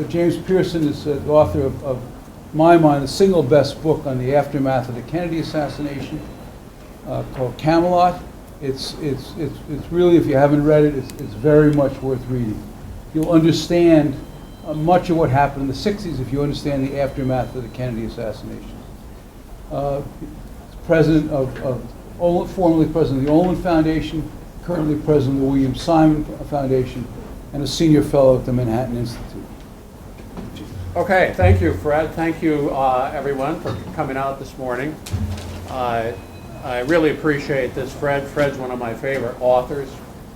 James Piereson is the author of my mind, the single best book on the aftermath of the Kennedy assassination, called Camelot. It's really, if you haven't read it, it's very much worth reading. You'll understand much of what happened in the 60s if you understand the aftermath of the Kennedy assassination. President formerly president of the Olin Foundation, currently president of the William Simon Foundation, and a senior fellow at the Manhattan Institute. Okay, thank you, Fred. Thank you, everyone, for coming out this morning. I really appreciate this. Fred's one of my favorite authors.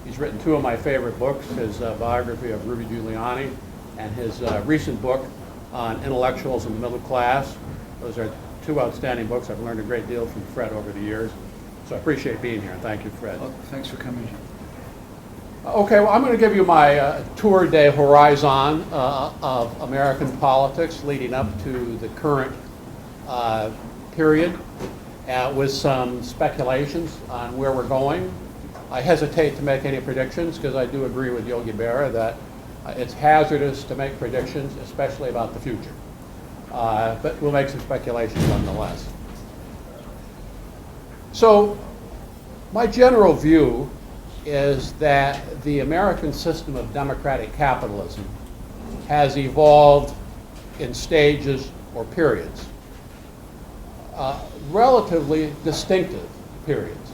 He's written two of my favorite books, his biography of Rudy Giuliani and his recent book on intellectuals and the middle class. Those are two outstanding books. I've learned a great deal from Fred over the years. So I appreciate being here. Thank you, Fred. Well, thanks for coming. Okay, well, I'm going to give you my tour de horizon of American politics leading up to the current period with some speculations on where we're going. I hesitate to make any predictions because I do agree with Yogi Berra that it's hazardous to make predictions, especially about the future. But we'll make some speculations nonetheless. So my general view is that the American system of democratic capitalism has evolved in stages or periods, relatively distinctive periods.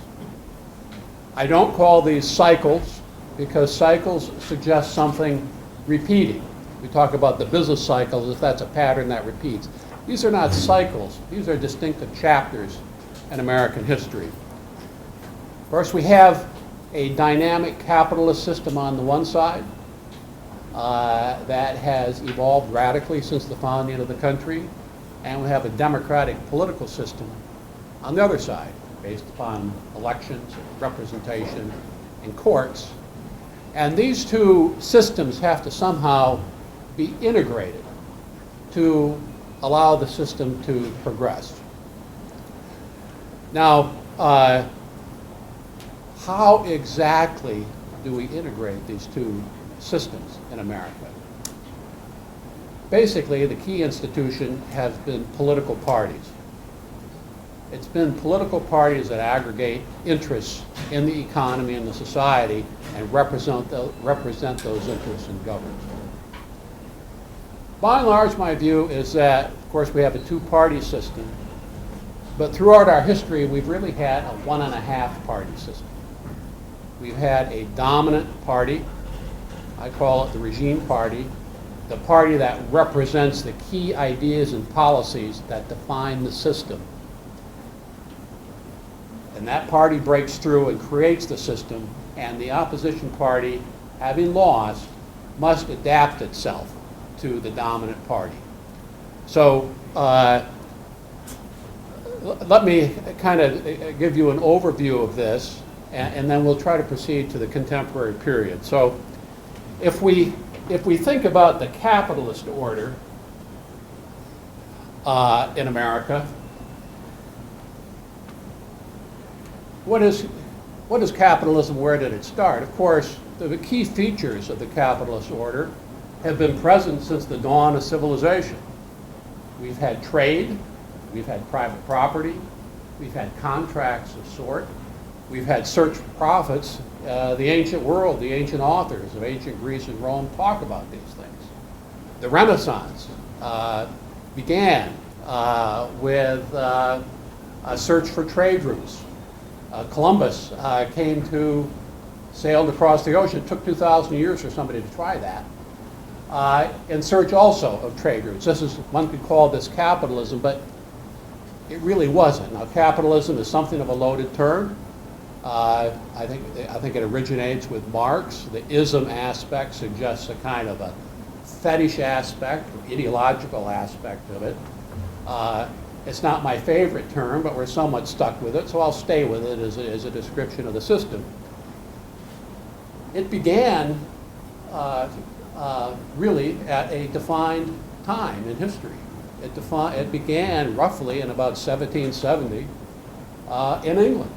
I don't call these cycles because cycles suggest something repeating. We talk about the business cycles if that's a pattern that repeats. These are not cycles. These are distinctive chapters in American history. Of course, we have a dynamic capitalist system on the one side that has evolved radically since the founding of the country, and we have a democratic political system on the other side, based upon elections, representation, and courts. And these two systems have to somehow be integrated to allow the system to progress. Now, how exactly do we integrate these two systems in America? Basically, the key institution has been political parties. It's been political parties that aggregate interests in the economy and the society and represent those interests in government. By and large, my view is that, of course, we have a two-party system, but throughout our history, we've really had a one-and-a-half-party system. We've had a dominant party, I call it the regime party, the party that represents the key ideas and policies that define the system. And that party breaks through and creates the system, and the opposition party, having lost, must adapt itself to the dominant party. So let me kind of give you an overview of this, and then we'll try to proceed to the contemporary period. So if we think about the capitalist order in America, what is capitalism? Where did it start? Of course, the key features of the capitalist order have been present since the dawn of civilization. We've had trade, we've had private property, we've had contracts of sort, we've had search for profits. The ancient world, the ancient authors of ancient Greece and Rome talk about these things. The Renaissance began with a search for trade routes. Columbus sailed across the ocean. It took 2,000 years for somebody to try that. In search also of trade routes. One could call this capitalism, but it really wasn't. Now, capitalism is something of a loaded term. I think it originates with Marx. The ism aspect suggests a kind of a fetish aspect, or ideological aspect of it. It's not my favorite term, but we're somewhat stuck with it, so I'll stay with it as a description of the system. It began really at a defined time in history. It began roughly in about 1770 in England,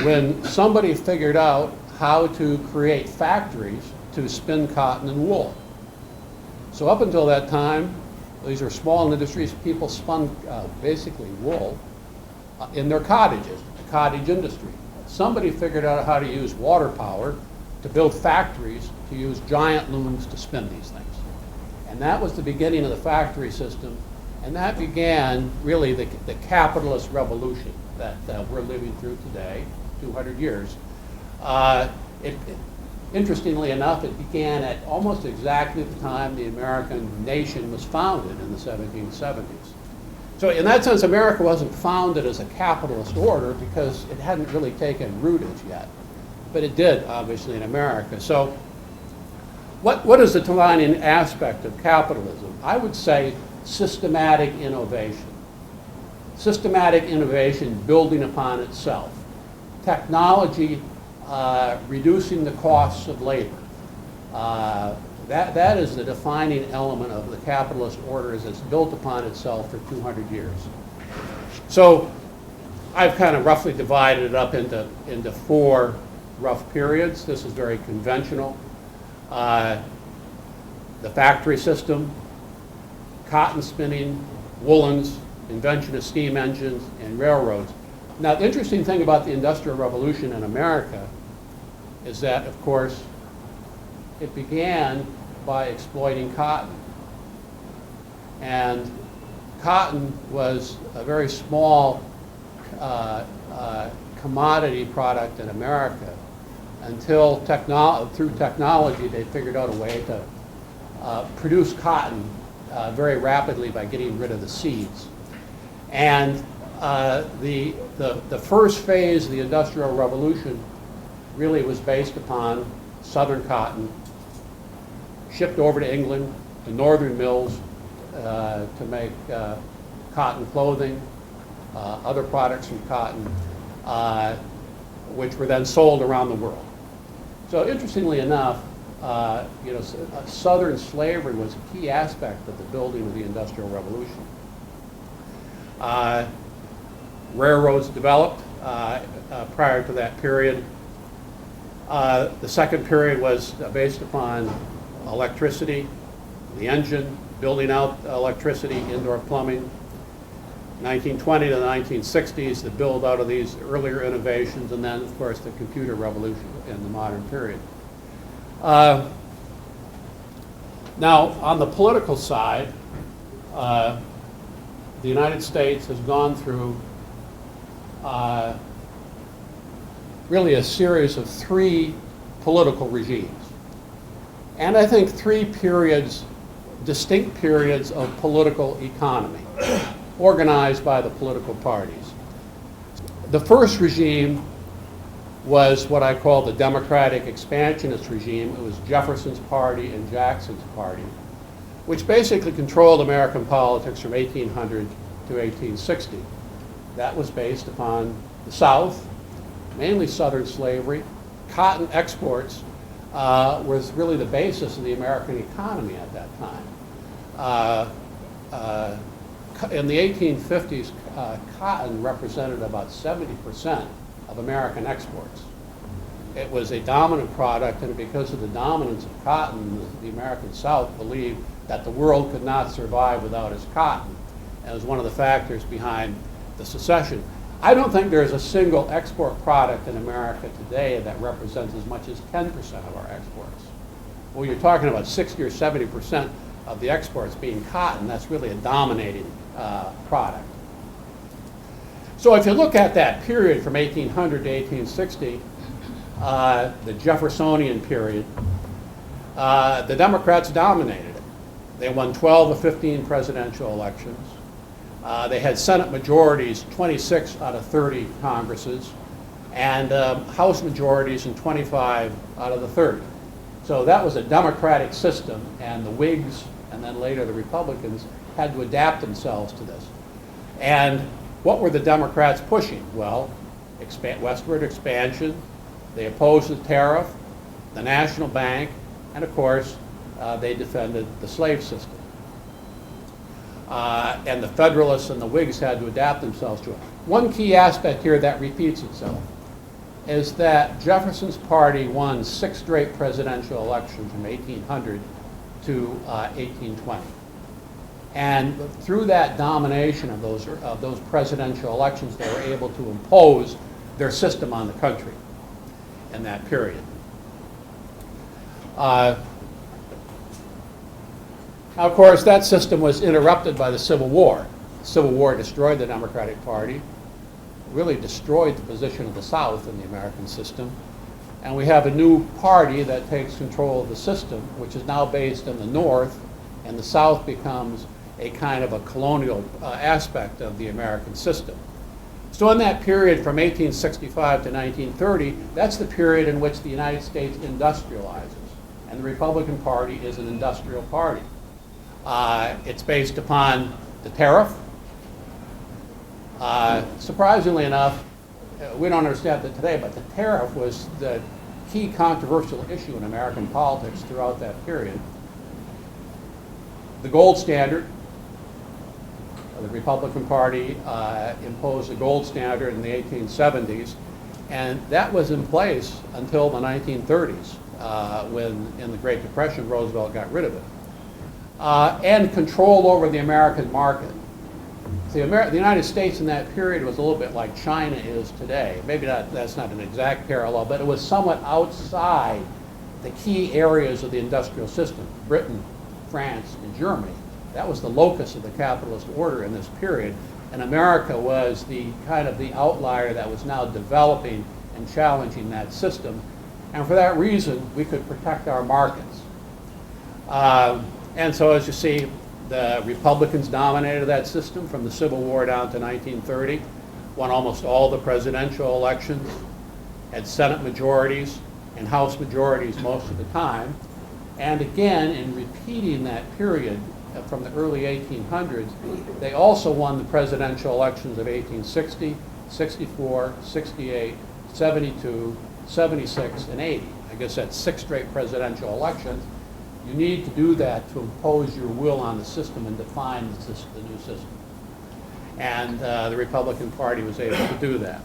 when somebody figured out how to create factories to spin cotton and wool. So up until that time, these are small industries. People spun basically wool in their cottages, the cottage industry. Somebody figured out how to use water power to build factories to use giant looms to spin these things. And that was the beginning of the factory system, and that began really the capitalist revolution that we're living through today, 200 years. Interestingly enough, it began at almost exactly the time the American nation was founded in the 1770s. So in that sense, America wasn't founded as a capitalist order because it hadn't really taken root as yet. But it did, obviously, in America. So what is the defining aspect of capitalism? I would say systematic innovation. Systematic innovation building upon itself. Technology reducing the costs of labor. That is the defining element of the capitalist order as it's built upon itself for 200 years. So I've kind of roughly divided it up into four rough periods. This is very conventional. The factory system, cotton spinning, woolens, invention of steam engines, and railroads. Now, the interesting thing about the Industrial Revolution in America is that, of course, it began by exploiting cotton. And cotton was a very small commodity product in America until through technology they figured out a way to produce cotton very rapidly by getting rid of the seeds. And the first phase of the Industrial Revolution really was based upon southern cotton, shipped over to England, to northern mills to make cotton clothing, other products from cotton, which were then sold around the world. So interestingly enough, southern slavery was a key aspect of the building of the Industrial Revolution. Railroads developed prior to that period. The second period was based upon electricity, the engine, building out electricity, indoor plumbing. 1920 to the 1960s, the build out of these earlier innovations, and then, of course, the computer revolution in the modern period. Now, on the political side, the United States has gone through really a series of three political regimes. And I think three periods, distinct periods of political economy, organized by the political parties. The first regime was what I call the Democratic Expansionist regime. It was Jefferson's party and Jackson's party, which basically controlled American politics from 1800 to 1860. That was based upon the South, mainly Southern slavery. Cotton exports was really the basis of the American economy at that time. In the 1850s, cotton represented about 70% of American exports. It was a dominant product, and because of the dominance of cotton, the American South believed that the world could not survive without its cotton. And it was one of the factors behind the secession. I don't think there's a single export product in America today that represents as much as 10% of our exports. Well, you're talking about 60 or 70% of the exports being cotton. That's really a dominating product. So if you look at that period from 1800 to 1860, the Jeffersonian period, the Democrats dominated it. They won 12 of 15 presidential elections. They had Senate majorities, 26 out of 30 Congresses, and House majorities in 25 out of the 30. So that was a democratic system, and the Whigs and then later the Republicans had to adapt themselves to this. And what were the Democrats pushing? Well, westward expansion. They opposed the tariff, the national bank, and of course, they defended the slave system. And the Federalists and the Whigs had to adapt themselves to it. One key aspect here that repeats itself is that Jefferson's party won 6 straight presidential elections from 1800 to 1820. And through that domination of those presidential elections, they were able to impose their system on the country in that period. Now, of course, that system was interrupted by the Civil War. The Civil War destroyed the Democratic Party, really destroyed the position of the South in the American system. And we have a new party that takes control of the system, which is now based in the North, and the South becomes a kind of a colonial aspect of the American system. So in that period from 1865 to 1930, that's the period in which the United States industrializes. And the Republican Party is an industrial party. It's based upon the tariff. Surprisingly enough, we don't understand it today, but the tariff was the key controversial issue in American politics throughout that period. The gold standard, the Republican Party imposed a gold standard in the 1870s, and that was in place until the 1930s, when in the Great Depression Roosevelt got rid of it. And control over the American market. See, the United States in that period was a little bit like China is today. Maybe that's not an exact parallel, but it was somewhat outside the key areas of the industrial system, Britain, France, and Germany. That was the locus of the capitalist order in this period, and America was the kind of the outlier that was now developing and challenging that system. And for that reason, we could protect our markets. And so as you see, the Republicans dominated that system from the Civil War down to 1930, won almost all the presidential elections, had Senate majorities and House majorities most of the time. And again, in repeating that period from the early 1800s, they also won the presidential elections of 1860, 64, 68, 72, 76, and 80. I guess that's 6 straight presidential elections. You need to do that to impose your will on the system and define the new system. And the Republican Party was able to do that.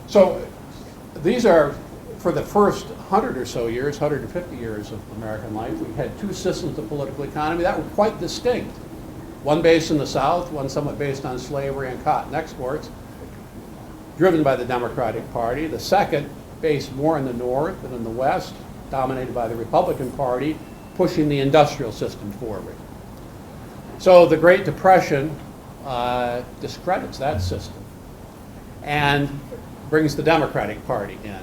So these are, for the first 100 or so years, 150 years of American life, we had 2 systems of political economy that were quite distinct. One based in the South, one somewhat based on slavery and cotton exports, driven by the Democratic Party. The second based more in the North and in the West, dominated by the Republican Party, pushing the industrial system forward. So the Great Depression discredits that system and brings the Democratic Party in.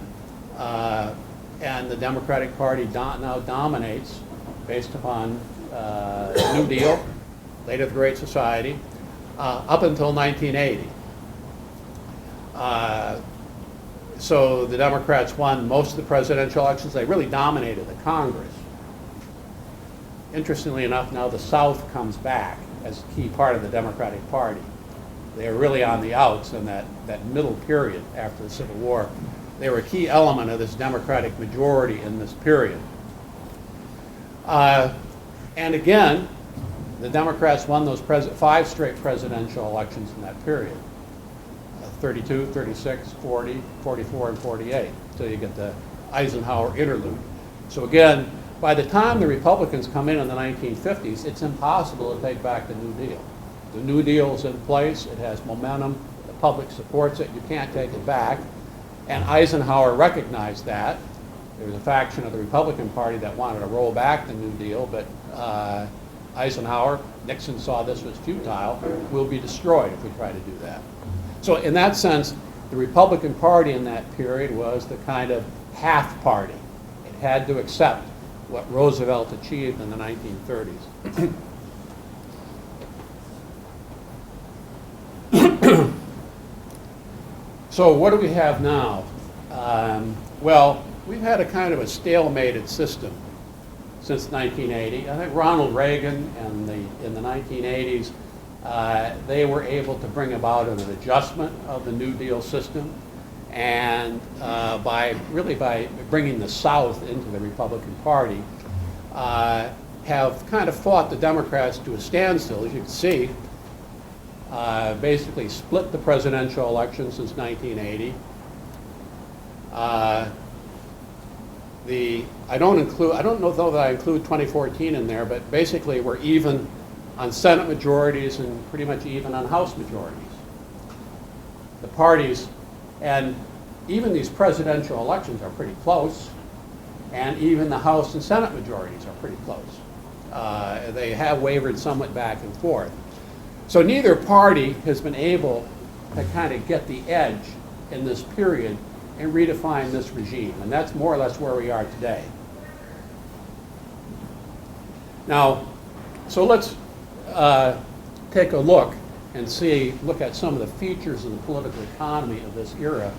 And the Democratic Party now dominates based upon the New Deal, later the Great Society, up until 1980. So the Democrats won most of the presidential elections. They really dominated the Congress. Interestingly enough, now the South comes back as a key part of the Democratic Party. They were really on the outs in that middle period after the Civil War. They were a key element of this Democratic majority in this period. And again, the Democrats won those 5 straight presidential elections in that period. 32, 36, 40, 44, and 48, until you get the Eisenhower interlude. So again, by the time the Republicans come in the 1950s, it's impossible to take back the New Deal. The New Deal is in place, it has momentum, the public supports it, you can't take it back. And Eisenhower recognized that. There was a faction of the Republican Party that wanted to roll back the New Deal, but Eisenhower, Nixon saw this was futile, will be destroyed if we try to do that. So in that sense, the Republican Party in that period was the kind of half party. It had to accept what Roosevelt achieved in the 1930s. So what do we have now? Well, we've had a kind of a stalemated system since 1980. I think Ronald Reagan and in the 1980s, they were able to bring about an adjustment of the New Deal system, and by bringing the South into the Republican Party, have kind of fought the Democrats to a standstill. As you can see, basically split the presidential election since 1980, I don't know though that I include 2014 in there, but basically we're even on Senate majorities and pretty much even on House majorities. The parties, and even these presidential elections are pretty close, and even the House and Senate majorities are pretty close. They have wavered somewhat back and forth. So neither party has been able to kind of get the edge in this period and redefine this regime, and that's more or less where we are today. Now, so let's take a look at some of the features of the political economy of this era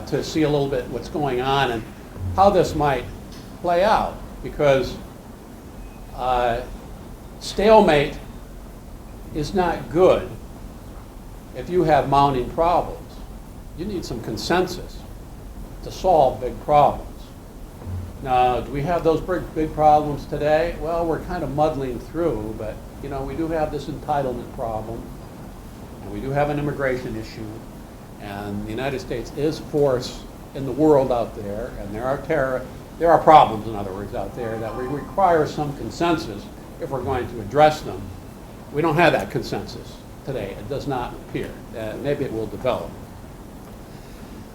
to see a little bit what's going on and how this might play out, because stalemate is not good if you have mounting problems. You need some consensus to solve big problems. Now, do we have those big problems today? Well, we're kind of muddling through, but you know, we do have this entitlement problem, and we do have an immigration issue, and the United States is a force in the world out there, and there are problems, in other words, out there that we require some consensus if we're going to address them. We don't have that consensus today. It does not appear. Maybe it will develop.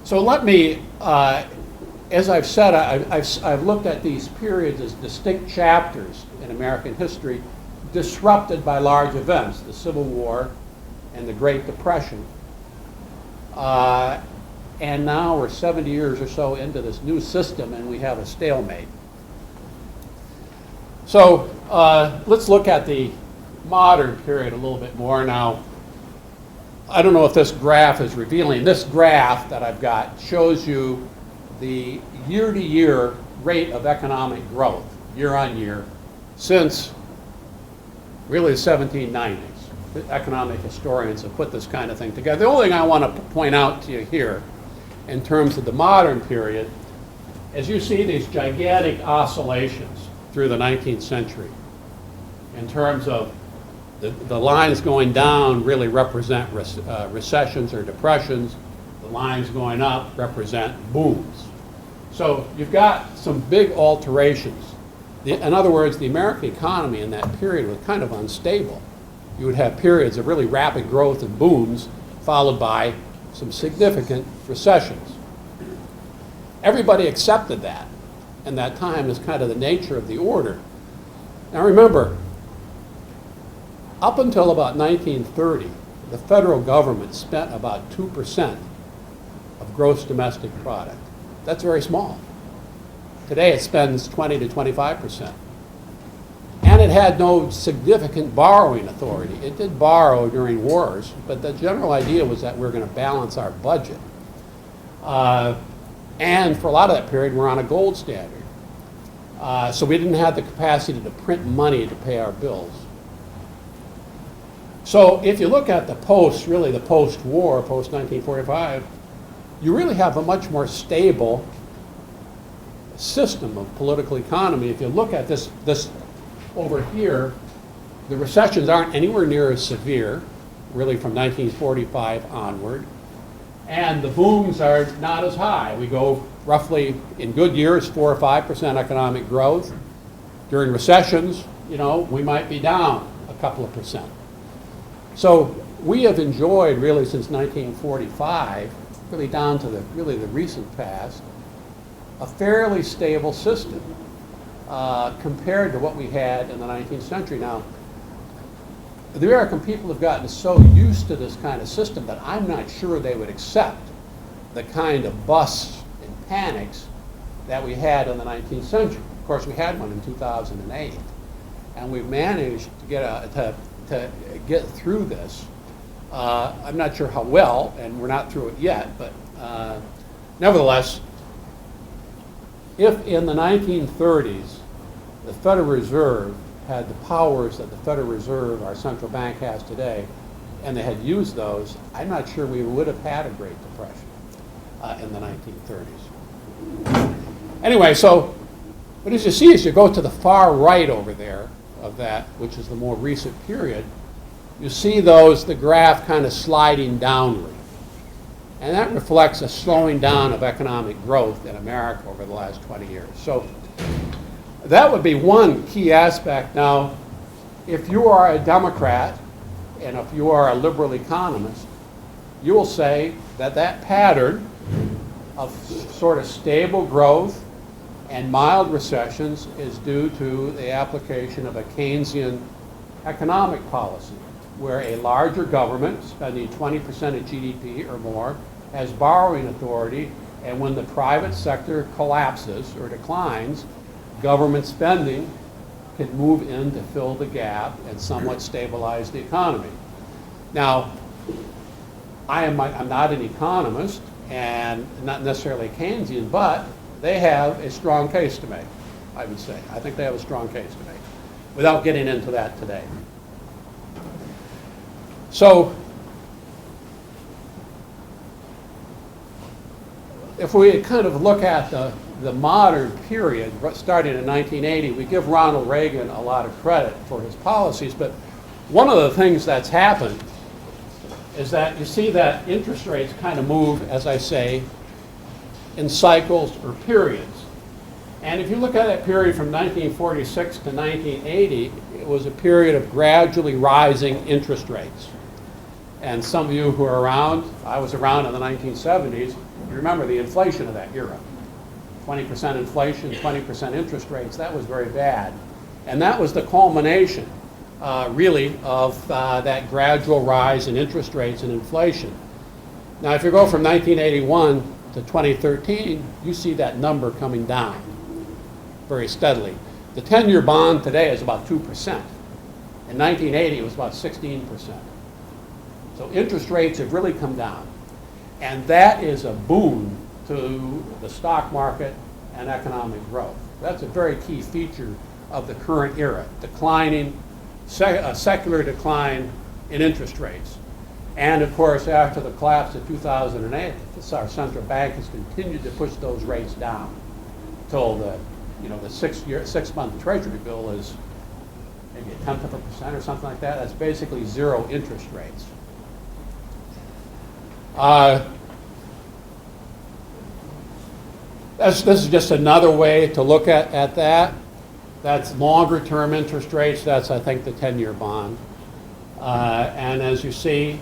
So let me, as I've said, I've looked at these periods as distinct chapters in American history disrupted by large events, the Civil War and the Great Depression. And now we're 70 years or so into this new system, and we have a stalemate. So let's look at the modern period a little bit more now. I don't know if this graph is revealing. This graph that I've got shows you the year-to-year rate of economic growth, year on year, since really the 1790s. The economic historians have put this kind of thing together. The only thing I want to point out to you here in terms of the modern period is you see these gigantic oscillations through the 19th century in terms of the lines going down really represent recessions or depressions. The lines going up represent booms. So you've got some big alterations. In other words, the American economy in that period was kind of unstable. You would have periods of really rapid growth and booms followed by some significant recessions. Everybody accepted that, and that time is kind of the nature of the order. Now remember, up until about 1930, the federal government spent about 2% of gross domestic product. That's very small. Today it spends 20 to 25%. And it had no significant borrowing authority. It did borrow during wars, but the general idea was that we're going to balance our budget. And for a lot of that period, we're on a gold standard. So we didn't have the capacity to print money to pay our bills. So if you look at the post-war, post-1945, you really have a much more stable system of political economy. If you look at this over here, the recessions aren't anywhere near as severe, really from 1945 onward, and the booms are not as high. We go roughly, in good years, 4 or 5% economic growth. During recessions, you know, we might be down a couple of percent. So we have enjoyed, really since 1945, really down to the recent past, a fairly stable system compared to what we had in the 19th century. Now, the American people have gotten so used to this kind of system that I'm not sure they would accept the kind of busts and panics that we had in the 19th century. Of course, we had one in 2008, and we've managed to get through this. I'm not sure how well, and we're not through it yet, but nevertheless, if in the 1930s the Federal Reserve had the powers that the Federal Reserve, our central bank, has today, and they had used those, I'm not sure we would have had a Great Depression in the 1930s. Anyway, so what as you see as you go to the far right over there of that, which is the more recent period, you see the graph kind of sliding downward. And that reflects a slowing down of economic growth in America over the last 20 years. So that would be one key aspect. Now, if you are a Democrat and if you are a liberal economist, you will say that that pattern of sort of stable growth and mild recessions is due to the application of a Keynesian economic policy, where a larger government spending 20% of GDP or more has borrowing authority, and when the private sector collapses or declines, government spending can move in to fill the gap and somewhat stabilize the economy. Now, I'm not an economist and not necessarily Keynesian, but they have a strong case to make, I would say. I think they have a strong case to make, without getting into that today. So, if we kind of look at the modern period, starting in 1980, we give Ronald Reagan a lot of credit for his policies, but one of the things that's happened is that you see that interest rates kind of move, as I say, in cycles or periods. And if you look at that period from 1946 to 1980, it was a period of gradually rising interest rates. And some of you who are around, I was around in the 1970s, you remember the inflation of that era. 20% inflation, 20% interest rates, that was very bad. And that was the culmination, really, of that gradual rise in interest rates and inflation. Now, if you go from 1981 to 2013, you see that number coming down very steadily. The 10-year bond today is about 2%. In 1980, it was about 16%. So interest rates have really come down. And that is a boon to the stock market and economic growth. That's a very key feature of the current era, declining, a secular decline in interest rates. And of course, after the collapse of 2008, our central bank has continued to push those rates down until the 6-month Treasury bill is maybe 0.1% or something like that. That's basically zero interest rates. This is just another way to look at that. That's longer term interest rates. That's, I think, the 10-year bond. And as you see,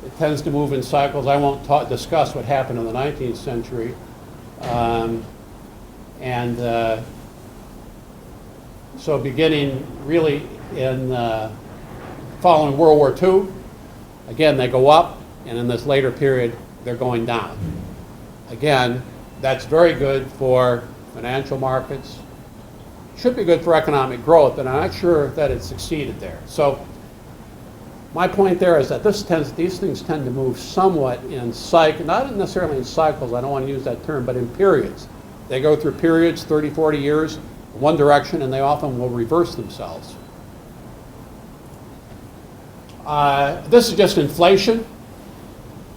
it tends to move in cycles. I won't discuss what happened in the 19th century. So beginning really in following World War II, again, they go up, and in this later period, they're going down. Again, that's very good for financial markets. Should be good for economic growth, but I'm not sure that it's succeeded there. So my point there is that these things tend to move somewhat in not necessarily in cycles, I don't want to use that term, but in periods. They go through periods, 30, 40 years, one direction, and they often will reverse themselves. This is just inflation,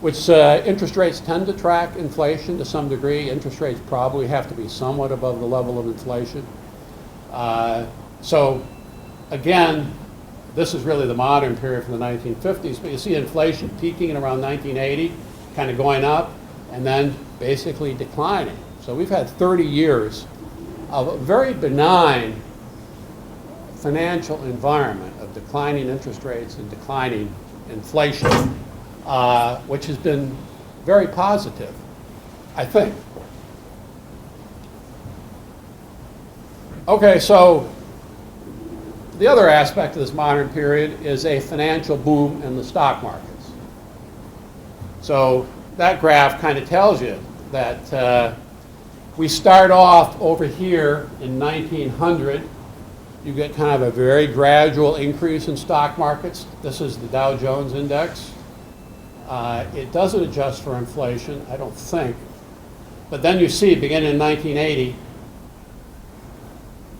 which interest rates tend to track inflation to some degree. Interest rates probably have to be somewhat above the level of inflation. So again, this is really the modern period from the 1950s, but you see inflation peaking at around 1980, kind of going up, and then basically declining. So we've had 30 years of a very benign financial environment of declining interest rates and declining inflation, which has been very positive, I think. Okay, so the other aspect of this modern period is a financial boom in the stock markets. So that graph kind of tells you that we start off over here in 1900. You get kind of a very gradual increase in stock markets. This is the Dow Jones Index. It doesn't adjust for inflation, I don't think. But then you see, beginning in 1980,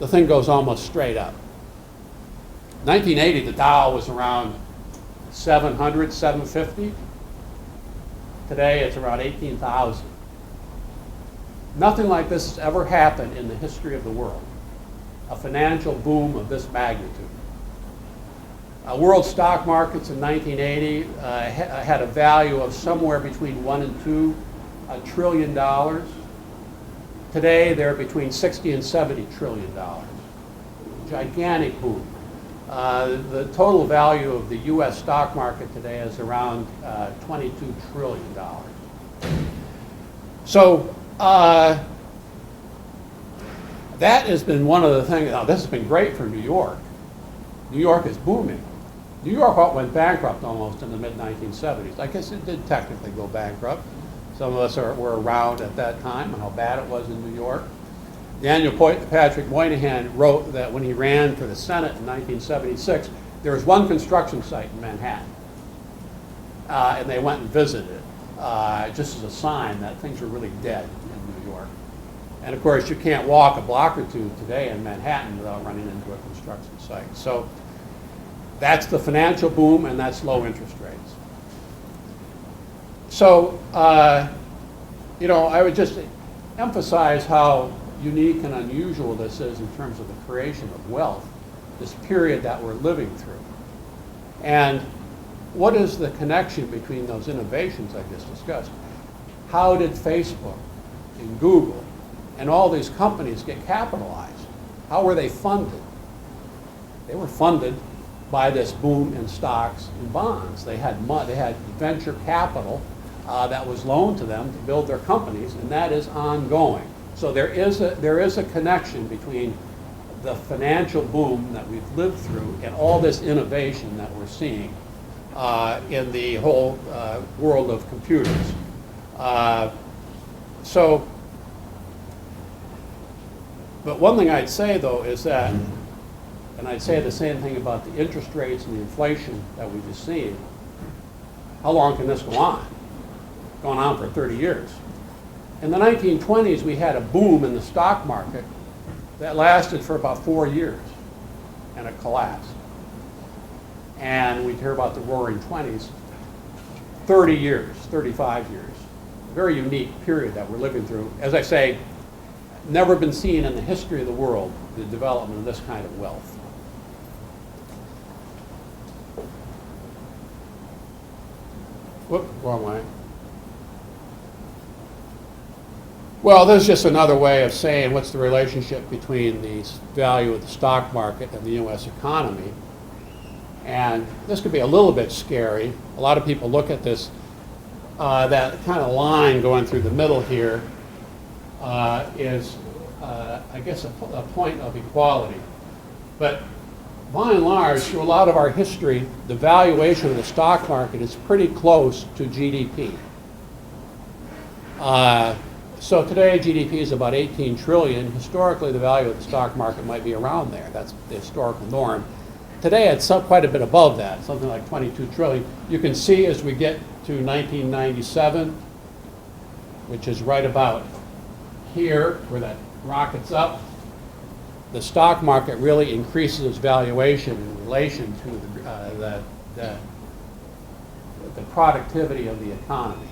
the thing goes almost straight up. 1980, the Dow was around 700, 750. Today, it's around 18,000. Nothing like this has ever happened in the history of the world. A financial boom of this magnitude. World stock markets in 1980 had a value of somewhere between $1 and $2 trillion. Today, they're between 60 and 70 trillion dollars. Gigantic boom. The total value of the U.S. stock market today is around $22 trillion. So that has been one of the things. Now, this has been great for New York. New York is booming. New York went bankrupt almost in the mid-1970s. I guess it did technically go bankrupt. Some of us were around at that time and how bad it was in New York. Daniel Patrick Moynihan wrote that when he ran for the Senate in 1976, there was one construction site in Manhattan. And they went and visited it, just as a sign that things were really dead in New York. And of course, you can't walk a block or two today in Manhattan without running into a construction site. So that's the financial boom, and that's low interest rates. So, I would just emphasize how unique and unusual this is in terms of the creation of wealth, this period that we're living through. And what is the connection between those innovations I just discussed? How did Facebook and Google and all these companies get capitalized? How were they funded? They were funded by this boom in stocks and bonds. They had venture capital that was loaned to them to build their companies, and that is ongoing. So there is a connection between the financial boom that we've lived through and all this innovation that we're seeing in the whole world of computers. But one thing I'd say, though, is that, and I'd say the same thing about the interest rates and the inflation that we've just seen, how long can this go on? It's gone on for 30 years. In the 1920s, we had a boom in the stock market that lasted for about 4 years, and it collapsed. And we'd hear about the Roaring 20s, 30 years, 35 years. Very unique period that we're living through. As I say, never been seen in the history of the world, the development of this kind of wealth. Whoop, wrong way. Well, this is just another way of saying what's the relationship between the value of the stock market and the U.S. economy. And this could be a little bit scary. A lot of people look at this, that kind of line going through the middle here is, I guess, a point of equality. But by and large, through a lot of our history, the valuation of the stock market is pretty close to GDP. So today, GDP is about 18 trillion. Historically, the value of the stock market might be around there. That's the historical norm. Today, it's quite a bit above that, something like 22 trillion. You can see as we get to 1997, which is right about here, where that rockets up, the stock market really increases its valuation in relation to the productivity of the economy.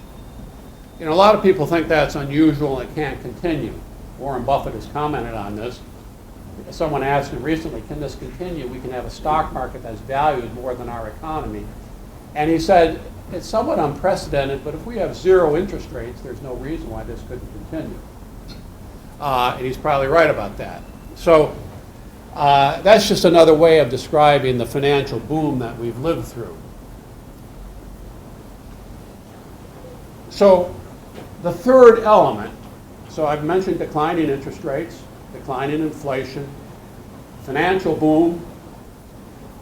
A lot of people think that's unusual and it can't continue. Warren Buffett has commented on this. Someone asked him recently, can this continue? We can have a stock market that's valued more than our economy. And he said, it's somewhat unprecedented, but if we have zero interest rates, there's no reason why this couldn't continue. And he's probably right about that. So that's just another way of describing the financial boom that we've lived through. So the third element, so I've mentioned declining interest rates, declining inflation, financial boom.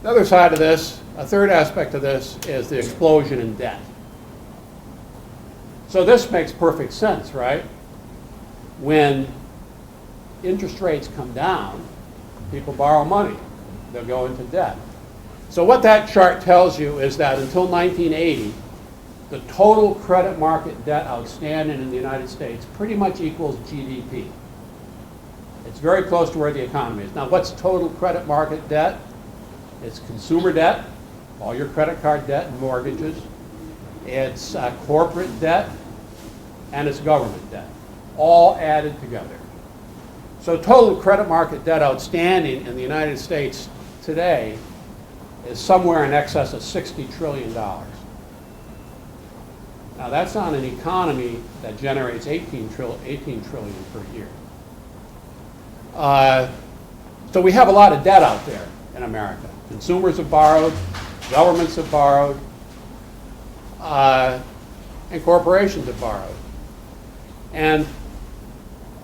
The other side of this, a third aspect of this, is the explosion in debt. So this makes perfect sense, right? When interest rates come down, people borrow money. They'll go into debt. So what that chart tells you is that until 1980, the total credit market debt outstanding in the United States pretty much equals GDP. It's very close to where the economy is. Now, what's total credit market debt? It's consumer debt, all your credit card debt and mortgages. It's corporate debt, and it's government debt, all added together. So total credit market debt outstanding in the United States today is somewhere in excess of $60 trillion. Now, that's on an economy that generates 18 trillion per year. So we have a lot of debt out there in America. Consumers have borrowed, governments have borrowed, and corporations have borrowed. And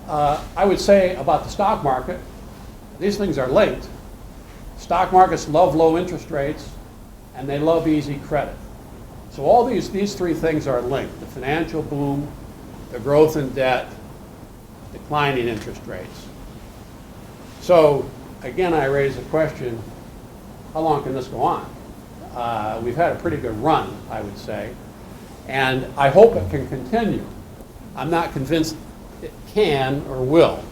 I would say about the stock market, these things are linked. Stock markets love low interest rates, and they love easy credit. So all these three things are linked: the financial boom, the growth in debt, declining interest rates. So again, I raise the question, how long can this go on? We've had a pretty good run, I would say, and I hope it can continue. I'm not convinced it can or will.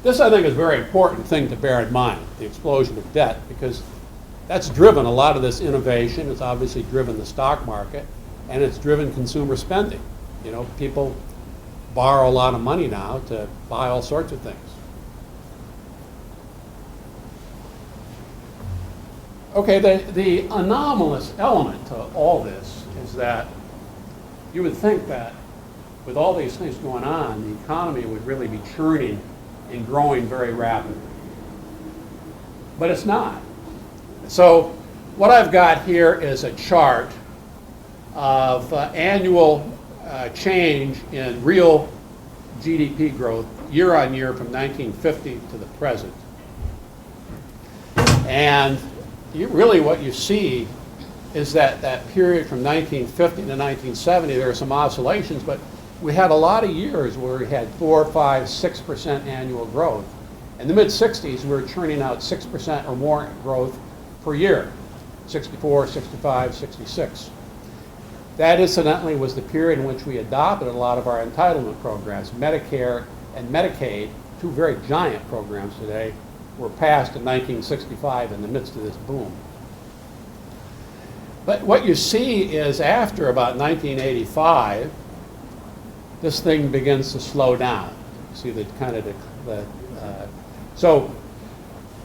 This, I think, is a very important thing to bear in mind, the explosion of debt, because that's driven a lot of this innovation. It's obviously driven the stock market, and it's driven consumer spending. You know, people borrow a lot of money now to buy all sorts of things. Okay, the anomalous element to all this is that you would think that with all these things going on, the economy would really be churning and growing very rapidly. But it's not. So what I've got here is a chart of annual change in real GDP growth year on year from 1950 to the present. And really what you see is that period from 1950 to 1970, there are some oscillations, but we had a lot of years where we had 4, 5, 6% annual growth. In the mid-60s, we were churning out 6% or more growth per year, 64, 65, 66. That incidentally was the period in which we adopted a lot of our entitlement programs. Medicare and Medicaid, two very giant programs today, were passed in 1965 in the midst of this boom. But what you see is after about 1985, this thing begins to slow down. See the kind of so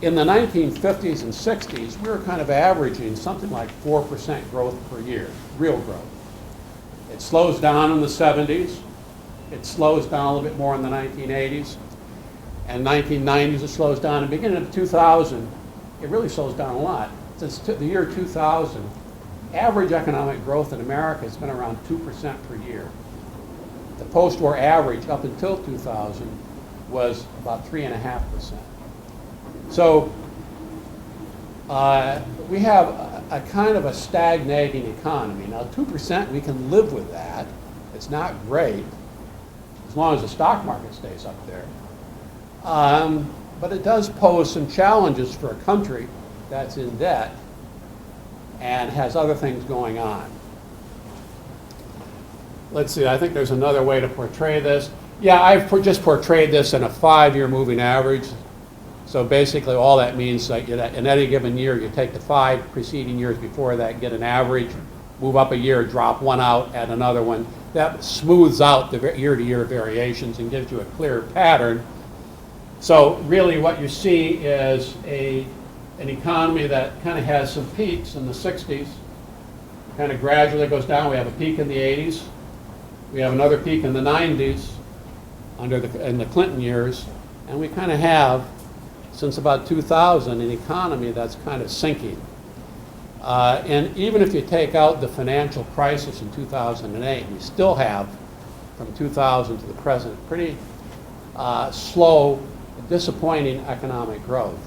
in the 1950s and 60s, we were kind of averaging something like 4% growth per year, real growth. It slows down in the 70s. It slows down a little bit more in the 1980s. And 1990s, it slows down. And beginning of 2000, it really slows down a lot. Since the year 2000, average economic growth in America has been around 2% per year. The post-war average up until 2000 was about 3.5%. So we have a kind of a stagnating economy. Now 2%, we can live with that. It's not great, as long as the stock market stays up there. But it does pose some challenges for a country that's in debt and has other things going on. Let's see, I think there's another way to portray this. Yeah, I've just portrayed this in a 5-year moving average. So basically all that means that in any given year, you take the 5 preceding years before that, get an average, move up a year, drop one out, add another one. That smooths out the year-to-year variations and gives you a clear pattern. So really what you see is an economy that kind of has some peaks in the 60s, kind of gradually goes down. We have a peak in the 80s. We have another peak in the 90s in the Clinton years. And we kind of have, since about 2000, an economy that's kind of sinking. And even if you take out the financial crisis in 2008, we still have, from 2000 to the present, pretty slow, disappointing economic growth.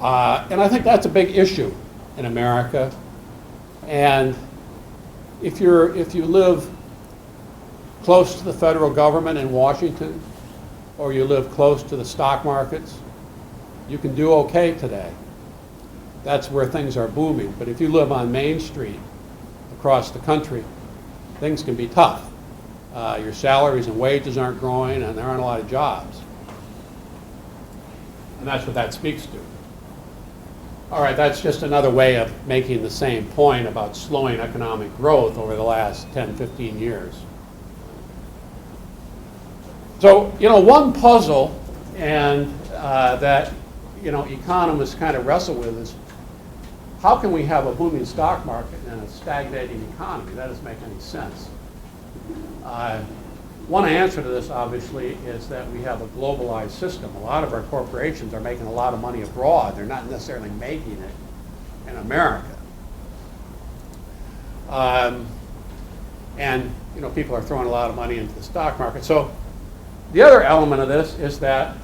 And I think that's a big issue in America. And if you live close to the federal government in Washington, or you live close to the stock markets, you can do okay today. That's where things are booming. But if you live on Main Street across the country, things can be tough. Your salaries and wages aren't growing, and there aren't a lot of jobs. And that's what that speaks to. All right, that's just another way of making the same point about slowing economic growth over the last 10, 15 years. So, one puzzle and that economists kind of wrestle with is, how can we have a booming stock market and a stagnating economy? That doesn't make any sense. One answer to this, obviously, is that we have a globalized system. A lot of our corporations are making a lot of money abroad. They're not necessarily making it in America. And people are throwing a lot of money into the stock market. So the other element of this is that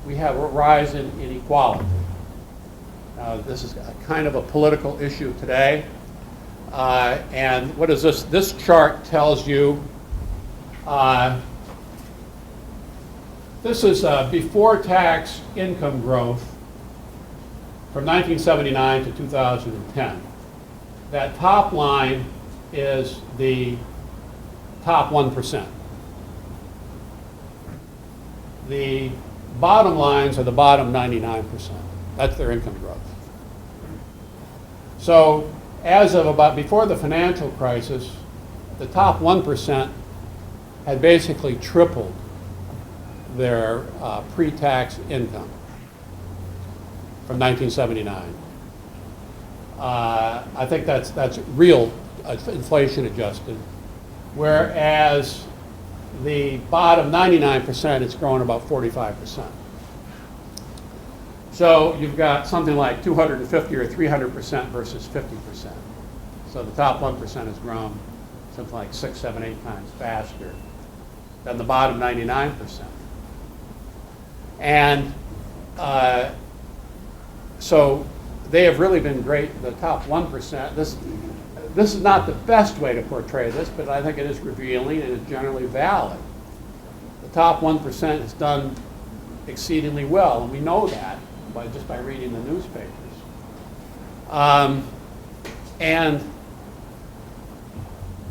we have a rise in inequality. This is a kind of a political issue today. And what is this? This chart tells you, this is before tax income growth from 1979 to 2010. That top line is the top 1%. The bottom lines are the bottom 99%. That's their income growth. So as of about before the financial crisis, the top 1% had basically tripled their pre-tax income from 1979. I think that's real inflation adjusted, whereas the bottom 99% has grown about 45%. So you've got something like 250 or 300% versus 50%. So the top 1% has grown something like 6, 7, 8 times faster than the bottom 99%. And so they have really been great, the top 1%. This is not the best way to portray this, but I think it is revealing and is generally valid. The top 1% has done exceedingly well, and we know that just by reading the newspapers. And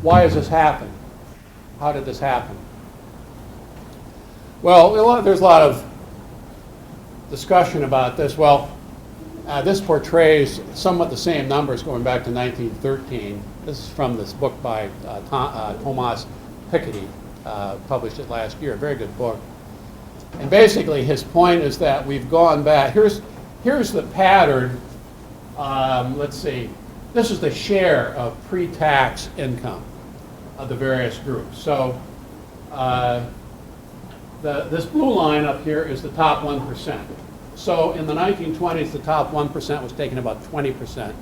why has this happened? How did this happen? Well, there's a lot of discussion about this. Well, this portrays somewhat the same numbers going back to 1913. This is from this book by Thomas Piketty, published it last year, a very good book. And basically his point is that we've gone back. Here's the pattern. Let's see. This is the share of pre-tax income of the various groups. So this blue line up here is the top 1%. So in the 1920s, the top 1% was taking about 20%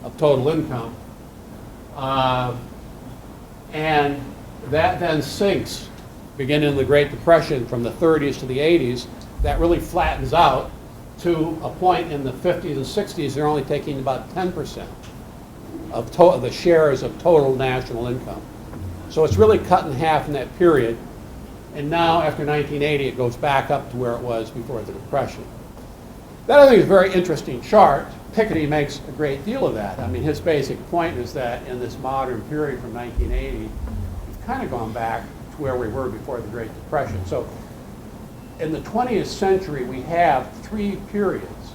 of total income. And that then sinks, beginning in the Great Depression from the 30s to the 80s. That really flattens out to a point in the 50s and 60s, they're only taking about 10% of the shares of total national income. So it's really cut in half in that period. And now, after 1980, it goes back up to where it was before the Depression. That, I think, is a very interesting chart. Piketty makes a great deal of that. I mean, his basic point is that in this modern period from 1980, we've kind of gone back to where we were before the Great Depression. So in the 20th century, we have 3 periods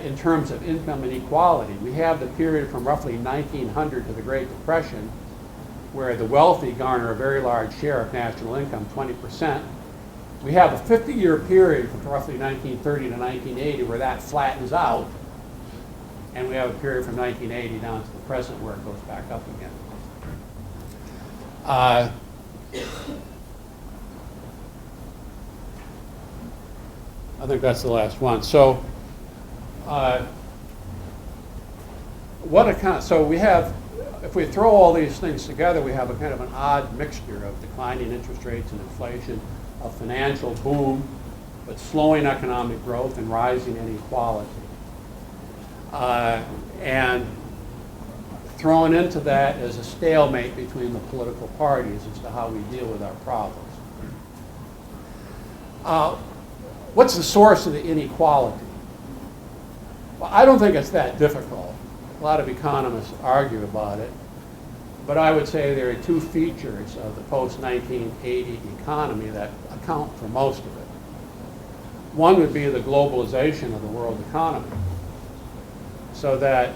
in terms of income inequality. We have the period from roughly 1900 to the Great Depression, where the wealthy garner a very large share of national income, 20%. We have a 50-year period from roughly 1930 to 1980 where that flattens out. And we have a period from 1980 down to the present where it goes back up again. I think that's the last one. So so we have, if we throw all these things together, we have a kind of an odd mixture of declining interest rates and inflation, a financial boom, but slowing economic growth and rising inequality. And thrown into that is a stalemate between the political parties as to how we deal with our problems. What's the source of the inequality? Well, I don't think it's that difficult. A lot of economists argue about it. But I would say there are 2 features of the post-1980 economy that account for most of it. One would be the globalization of the world economy, so that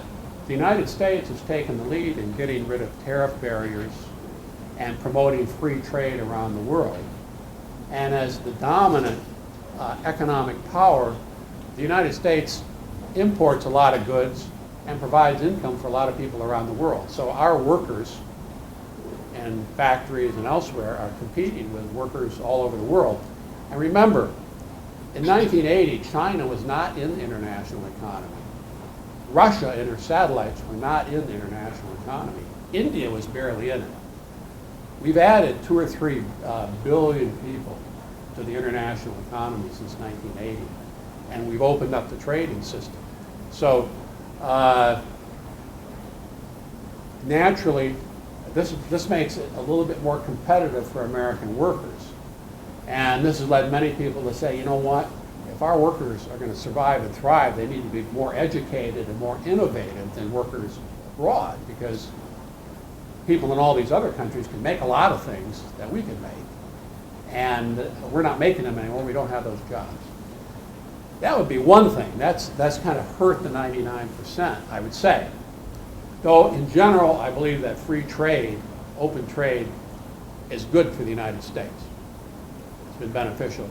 the United States has taken the lead in getting rid of tariff barriers and promoting free trade around the world. And as the dominant economic power The United States imports a lot of goods and provides income for a lot of people around the world. So our workers in factories and elsewhere are competing with workers all over the world. And remember, in 1980, China was not in the international economy. Russia and her satellites were not in the international economy. India was barely in it. We've added 2 or 3 billion people to the international economy since 1980, and we've opened up the trading system. So naturally, this makes it a little bit more competitive for American workers. And this has led many people to say, you know what, if our workers are going to survive and thrive, they need to be more educated and more innovative than workers abroad, because people in all these other countries can make a lot of things that we can make. And we're not making them anymore. We don't have those jobs. That would be one thing. That's kind of hurt the 99%, I would say. Though in general, I believe that free trade, open trade, is good for the United States. It's been beneficial.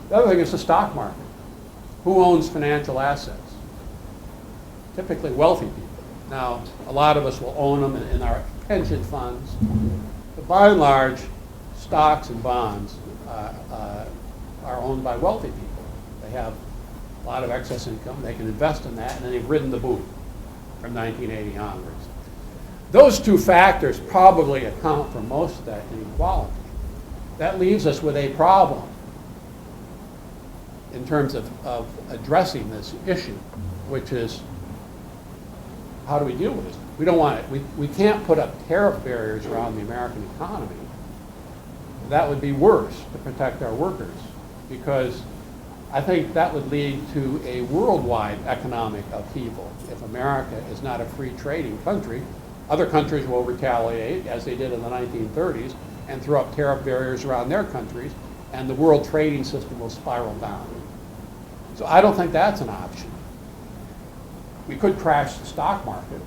The other thing is the stock market. Who owns financial assets? Typically wealthy people. Now, a lot of us will own them in our pension funds, but by and large, stocks and bonds are owned by wealthy people. They have a lot of excess income. They can invest in that, and then they've ridden the boom from 1980 onwards. Those two factors probably account for most of that inequality. That leaves us with a problem in terms of addressing this issue, which is, how do we deal with it? We don't want it. We can't put up tariff barriers around the American economy. That would be worse to protect our workers, because I think that would lead to a worldwide economic upheaval. If America is not a free trading country, other countries will retaliate, as they did in the 1930s, and throw up tariff barriers around their countries, and the world trading system will spiral down. So I don't think that's an option. We could crash the stock market.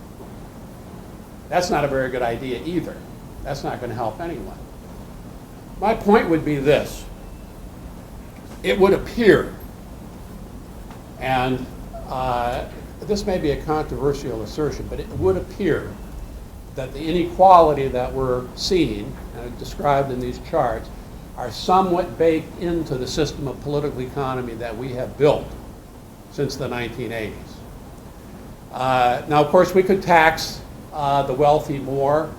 That's not a very good idea either. That's not going to help anyone. My point would be this. It would appear, and this may be a controversial assertion, but it would appear that the inequality that we're seeing, described in these charts, are somewhat baked into the system of political economy that we have built since the 1980s. Now, of course, we could tax the wealthy more,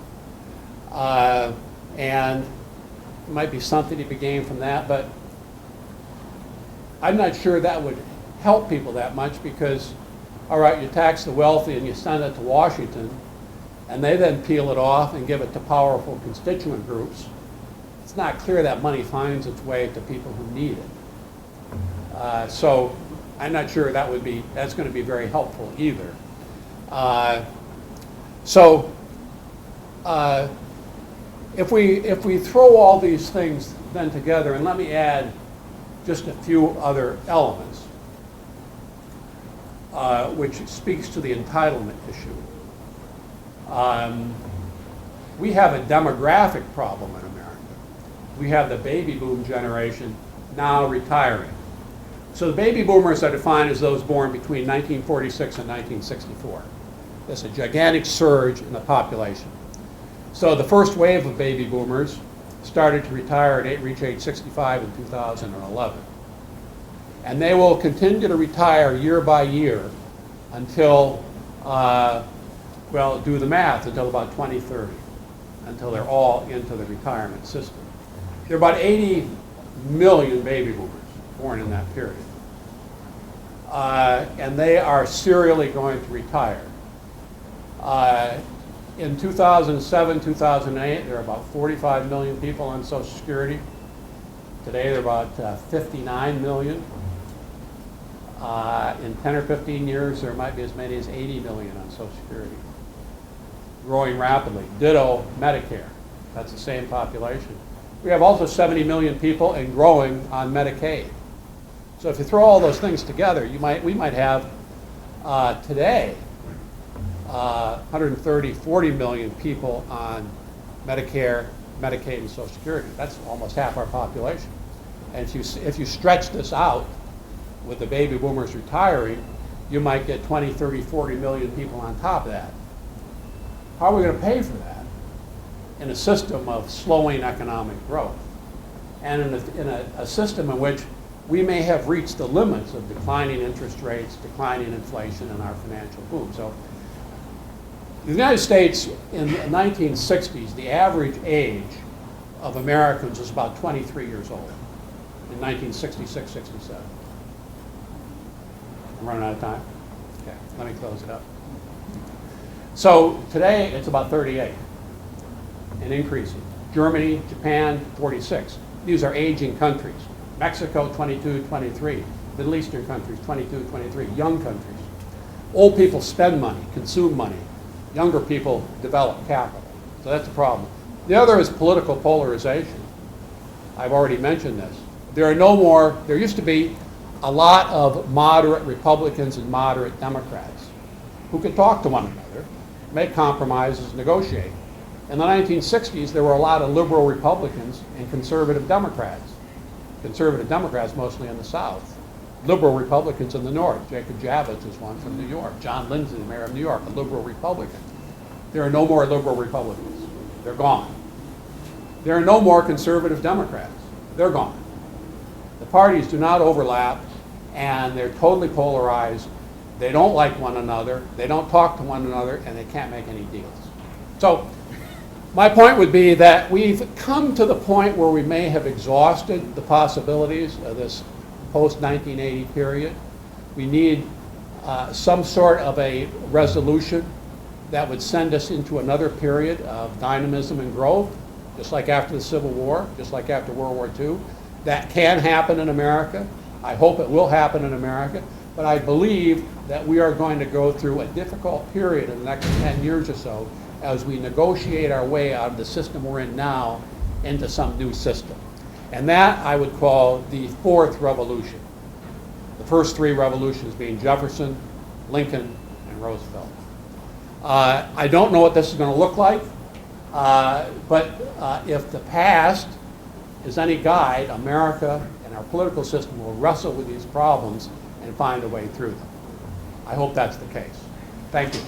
and there might be something to be gained from that, but I'm not sure that would help people that much, because, all right, you tax the wealthy and you send it to Washington, and they then peel it off and give it to powerful constituent groups. It's not clear that money finds its way to people who need it. So I'm not sure that's going to be very helpful either. If we throw all these things then together, and let me add just a few other elements, which speaks to the entitlement issue. We have a demographic problem in America. We have the baby boom generation now retiring. So the baby boomers are defined as those born between 1946 and 1964. There's a gigantic surge in the population. So the first wave of baby boomers started to retire and reach age 65 in 2011. And they will continue to retire year by year until, well, do the math, until about 2030, until they're all into the retirement system. There are about 80 million baby boomers born in that period. And they are serially going to retire. In 2007, 2008, there were about 45 million people on Social Security. Today, there are about 59 million. In 10 or 15 years, there might be as many as 80 million on Social Security. Growing rapidly. Ditto Medicare. That's the same population. We have also 70 million people and growing on Medicaid. So if you throw all those things together, we might have today 130, 40 million people on Medicare, Medicaid, and Social Security. That's almost half our population. And if you stretch this out with the baby boomers retiring, you might get 20, 30, 40 million people on top of that. How are we going to pay for that in a system of slowing economic growth? And in a system in which we may have reached the limits of declining interest rates, declining inflation, and our financial boom. So the United States in the 1960s, the average age of Americans was about 23 years old in 1966, 67. I'm running out of time? Okay, let me close it up. So today it's about 38 and increasing. Germany, Japan, 46. These are aging countries. Mexico, 22, 23. Middle Eastern countries, 22, 23. Young countries. Old people spend money, consume money. Younger people develop capital. So that's a problem. The other is political polarization. I've already mentioned this. There used to be a lot of moderate Republicans and moderate Democrats who could talk to one another, make compromises, negotiate. In the 1960s, there were a lot of liberal Republicans and conservative Democrats. Conservative Democrats mostly in the South. Liberal Republicans in the North. Jacob Javits is one from New York. John Lindsay, the mayor of New York, a liberal Republican. There are no more liberal Republicans. They're gone. There are no more conservative Democrats. They're gone. The parties do not overlap, and they're totally polarized. They don't like one another. They don't talk to one another, and they can't make any deals. So my point would be that we've come to the point where we may have exhausted the possibilities of this post-1980 period. We need some sort of a resolution that would send us into another period of dynamism and growth, just like after the Civil War, just like after World War II. That can happen in America. I hope it will happen in America. But I believe that we are going to go through a difficult period in the next 10 years or so as we negotiate our way out of the system we're in now into some new system. And that I would call the fourth revolution. The first three revolutions being Jefferson, Lincoln, and Roosevelt. I don't know what this is going to look like, but if the past is any guide, America and our political system will wrestle with these problems and find a way through them. I hope that's the case. Thank you.